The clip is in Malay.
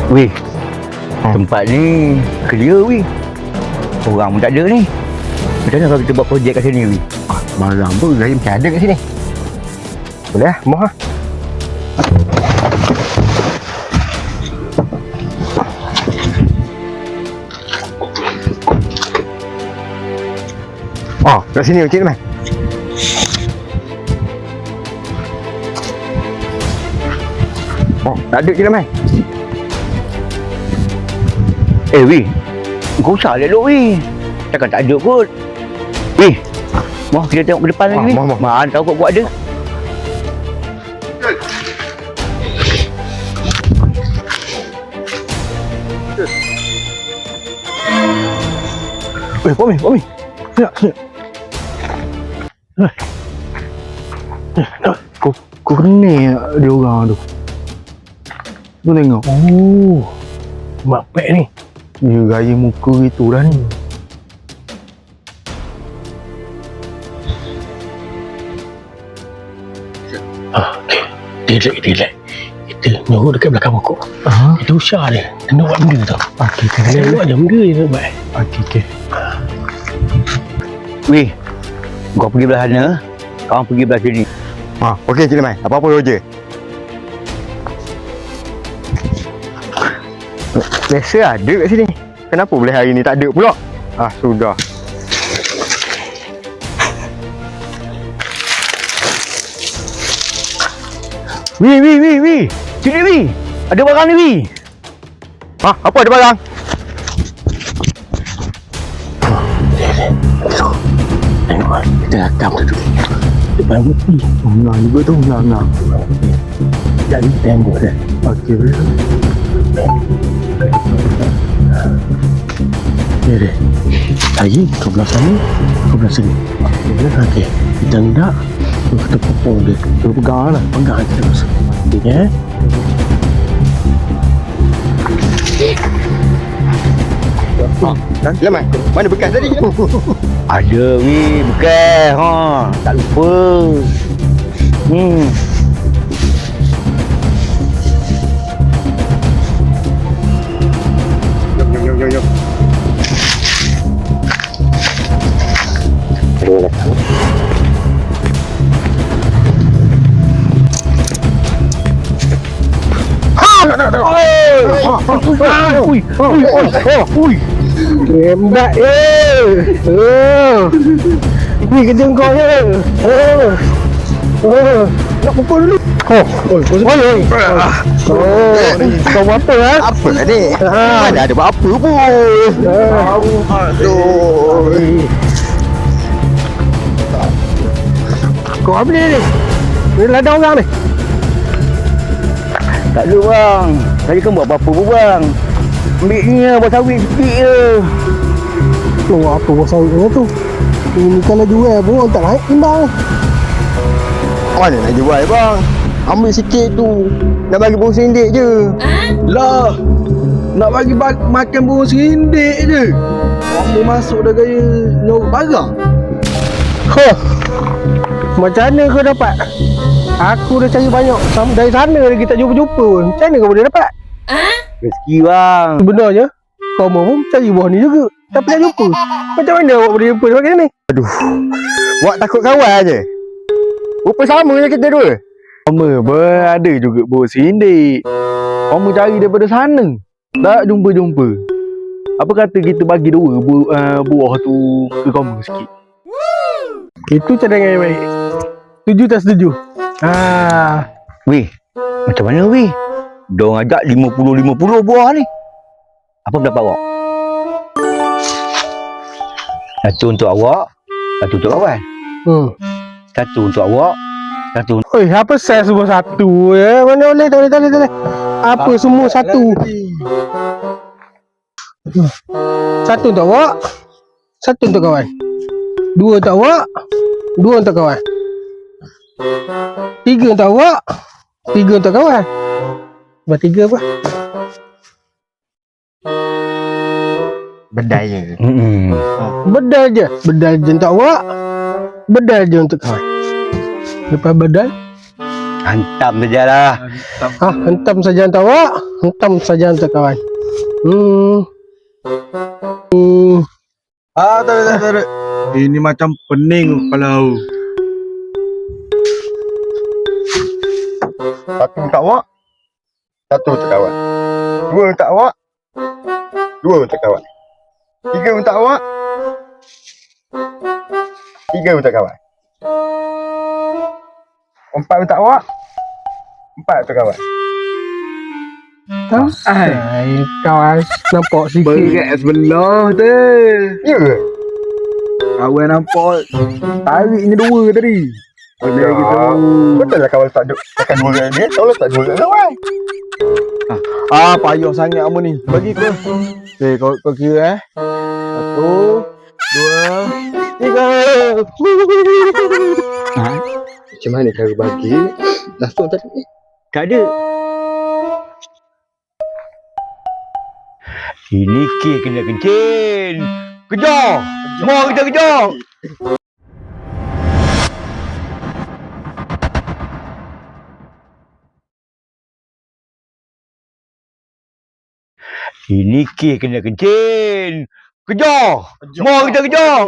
Weh, tempat ni clear weh. Orang pun tak ada ni. Macam mana kalau kita buat projek kat sini weh? Malam pun gaya macam ada kat sini. Boleh lah, moh lah. Oh, kat sini Cik Mai. Oh, tak ada Cik Mai. Weh, kau usah elok weh. Takkan tak ada kot. Weh, mau kita tengok ke depan lagi weh. Mana tahu kau buat ada. Weh, Pak Mi. Sekejap. Kau kena dia orang tu. Tu tengok. Oh, mak pek ni. Dia gaya muka gitu dah ni. Relax. Kita nyuruh dekat belakang pokok. Kita usah dia. Kena buat benda tau. Kena buat je benda je nak buat. Okey. Weh, kau pergi belah sana, kau pergi belah sini. Okey Cik Mai. Apa-apa je. Biasa ada kat sini. Kenapa boleh hari ni tak ada pula? Sudah. Weh. Sini weh. Ada barang ni weh. Apa ada barang? Tengok kita rakam tu dulu. Depan mesti. Nak juga tu. Nak. Jadi tembok dia. Okey, boleh. Dia. Lagi kau belah sana, kau belah sini. Okey. Kita hendak kita popong dia. Kita pegang lah. Pegang terus. Ya. Lemai. Mana bekas tadi? Ada weh, bekas. Tak lupa. Jom. Tembak ni kerja kau je. Nak pukul dulu. Kau buat apa lah? Apa ni? Mana ada buat apa pun. Aduh. Kau apa ni? Ni ladang orang ni. Tak ada bang. Tadi kan buat apa-apa pun bang. Ambil ni lah, buat sawit sikit je. Buat apa buat sawit tu? Ini kalau jual pun orang tak naik timbang. Mana nak jual bang? Ambil sikit tu. Nak bagi burung sendik je. Lah, nak bagi makan burung sendik je. Kamu masuk dah gaya nyorok barang. Macam mana kau dapat? Aku dah cari banyak. Dari sana lagi tak jumpa-jumpa pun. Macam mana kau boleh dapat? Rezeki bang. Sebenarnya kau mau pun cari buah ni juga. Tapi tak jumpa. Macam mana awak boleh jumpa macam ni? Aduh. Awak takut kawan je. Rupa sama je kita dua. Sama ber, ada juga buah sindik. Kamu cari daripada sana. Tak jumpa-jumpa. Apa kata kita bagi dua buah tu ke kamu sikit? Itu cadangan yang baik. Setuju tak setuju? Weh, macam mana weh? Diorang ajak 50-50 buah ni. Apa pendapat awak? Satu untuk awak, satu untuk kawan. Satu untuk awak, satu untuk... Oi, apa saya semua satu ya? Mana boleh, tak boleh. Apa semua satu? Satu untuk awak, satu untuk kawan. Dua untuk awak, dua untuk kawan. Tiga untuk awak, tiga untuk kawan. Buat tiga apa? Bedal je. Bedal je. Bedal je untuk awak, bedal je untuk kawan. Lepas bedal, hantam sajalah. hentam saja untuk awak, Hentam saja untuk kawan. Tak ada. Ini macam pening kepala aku. Satu untuk awak. Satu untuk kawan. Dua untuk awak. Dua untuk kawan. Tiga untuk awak. Tiga untuk kawan. Empat untuk awak. Empat untuk kawan. Kawan nampak sikit. Berat sebelah tu. Ya ke? Kawan nampak tariknya dua tadi. Boleh gitu. Betul lah kawan tak duduk. Takkan dua dengan dia. Kalau tak dua dengan kawan. Payah sangat kamu ni. Bagi kau. Okay, kau kira Satu, dua, tiga. Macam mana cara bagi? Langsung tadi. Tak ada. Ini kek kena kencing. Kejar! Semua kita kejar! Ini kek kena kencing. Kejar! Semua kita kejar!